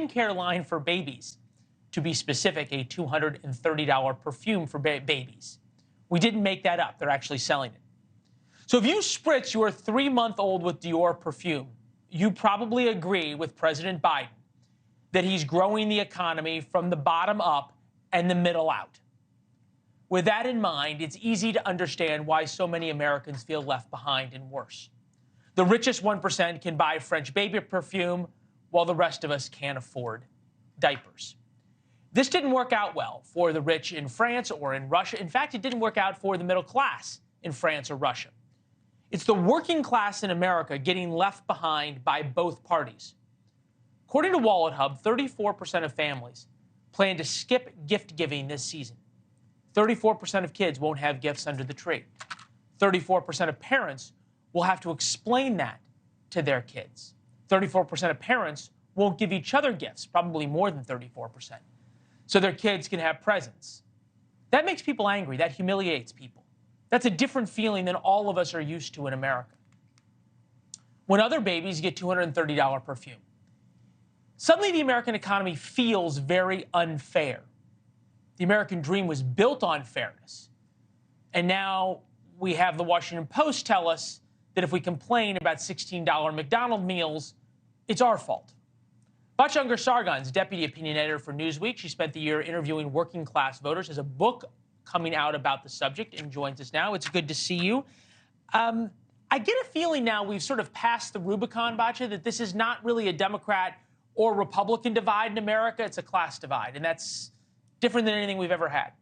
skincare line for babies. To be specific, a $230 perfume for babies. We didn't make that up. They're actually selling it. So if you spritz your 3-month-old with Dior perfume, you probably agree with President Biden that he's growing the economy from the bottom up and the middle out. With that in mind, it's easy to understand why so many Americans feel left behind and worse. The richest 1% can buy French baby perfume, while the rest of us can't afford diapers. This didn't work out well for the rich in France or in Russia. In fact, it didn't work out for the middle class in France or Russia. It's the working class in America getting left behind by both parties. According to Wallet Hub, 34% of families plan to skip gift giving this season. 34% of kids won't have gifts under the tree. 34% of parents will have to explain that to their kids. 34% of parents won't give each other gifts, probably more than 34%, so their kids can have presents. That makes people angry. That humiliates people. That's a different feeling than all of us are used to in America. When other babies get $230 perfume, suddenly the American economy feels very unfair. The American dream was built on fairness. And now we have the Washington Post tell us that if we complain about $16 McDonald's meals, it's our fault. Batya Ungar-Sargon is deputy opinion editor for Newsweek. She spent the year interviewing working class voters. Has a book coming out about the subject and joins us now. It's good to see you. I get a feeling now we've sort of passed the Rubicon, Batya, that this is not really a Democrat or Republican divide in America. It's a class divide, and that's different than anything we've ever had.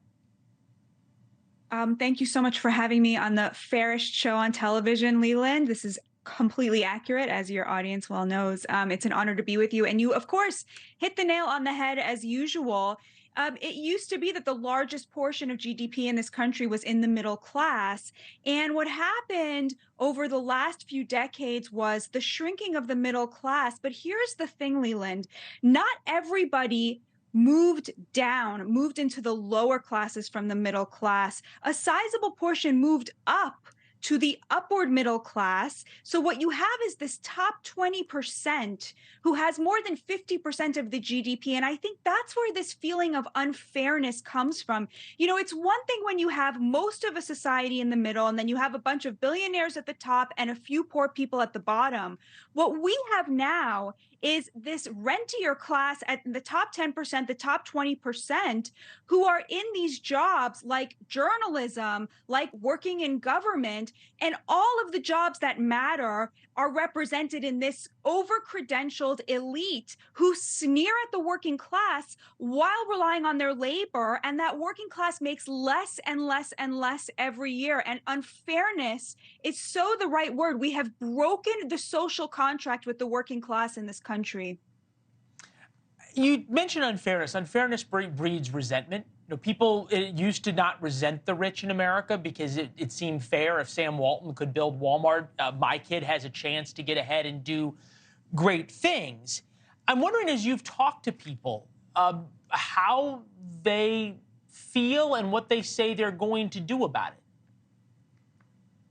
Thank you so much for having me on the fairest show on television, Leland. This is completely accurate, as your audience well knows. It's an honor to be with you. And you, of course, hit the nail on the head as usual. It used to be that the largest portion of GDP in this country was in the middle class. And what happened over the last few decades was the shrinking of the middle class. But here's the thing, Leland, not everybody moved into the lower classes from the middle class. A sizable portion moved up to the upward middle class. So what you have is this top 20% who has more than 50% of the GDP. And I think that's where this feeling of unfairness comes from. You know, it's one thing when you have most of a society in the middle, and then you have a bunch of billionaires at the top and a few poor people at the bottom. What we have now is this rentier class at the top 10%, the top 20%, who are in these jobs like journalism, like working in government, and all of the jobs that matter are represented in this over-credentialed elite who sneer at the working class while relying on their labor, and that working class makes less and less and less every year. And unfairness is so the right word. We have broken the social contract with the working class in this country. You mentioned unfairness. Unfairness breeds resentment. You know, people used to not resent the rich in America because it seemed fair. If Sam Walton could build Walmart, my kid has a chance to get ahead and do great things. I'm wondering, as you've talked to people, how they feel and what they say they're going to do about it.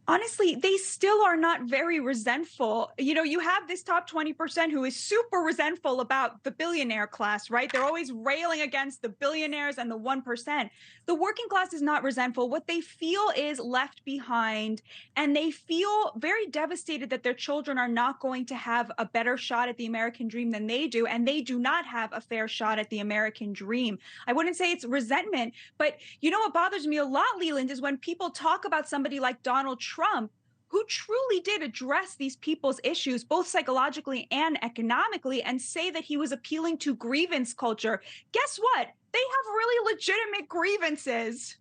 Honestly, they still are not very resentful. You know, you have this top 20% who is super resentful about the billionaire class, right? They're always railing against the billionaires and the 1%. The working class is not resentful. What they feel is left behind, and they feel very devastated that their children are not going to have a better shot at the American dream than they do, and they do not have a fair shot at the American dream. I wouldn't say it's resentment, but you know what bothers me a lot, Leland, is when people talk about somebody like Donald Trump, who truly did address these people's issues, both psychologically and economically, and say that he was appealing to grievance culture. Guess what? They have really legitimate grievances.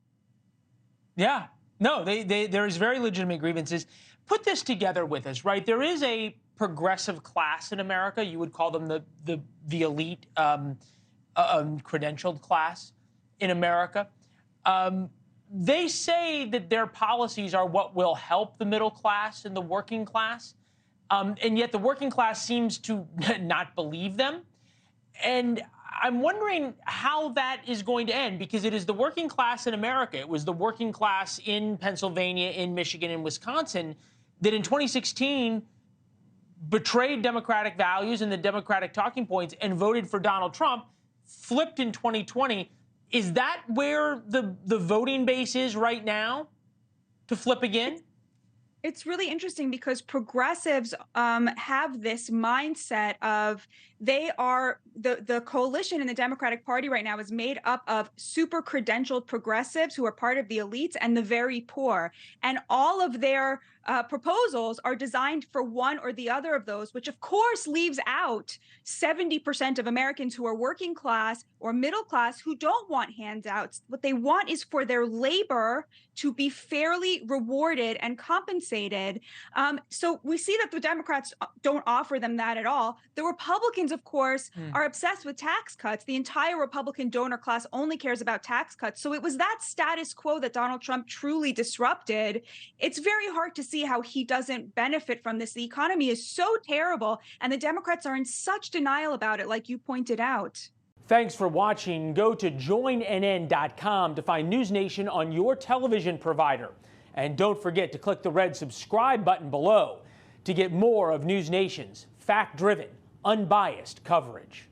Yeah, no, there's very legitimate grievances. Put this together with us, right? There is a progressive class in America. You would call them the elite credentialed class in America. They say that their policies are what will help the middle class and the working class, and yet the working class seems to not believe them. And I'm wondering how that is going to end, because it is the working class in America. It was the working class in Pennsylvania, in Michigan, in Wisconsin that in 2016 betrayed Democratic values and the Democratic talking points and voted for Donald Trump, flipped in 2020. Is that where the voting base is right now to flip again? It's really interesting because progressives have this mindset of they are the coalition in the Democratic Party right now is made up of super credentialed progressives who are part of the elites and the very poor. And all of their proposals are designed for one or the other of those, which of course leaves out 70% of Americans who are working class or middle class who don't want handouts. What they want is for their labor to be fairly rewarded and compensated. So we see that the Democrats don't offer them that at all. The Republicans, of course, are obsessed with tax cuts. The entire Republican donor class only cares about tax cuts. So it was that status quo that Donald Trump truly disrupted. It's very hard to see how he doesn't benefit from this. The economy is so terrible, and the Democrats are in such denial about it, like you pointed out. Thanks for watching. Go to joinnn.com to find NewsNation on your television provider. And don't forget to click the red subscribe button below to get more of NewsNation's fact-driven, unbiased coverage.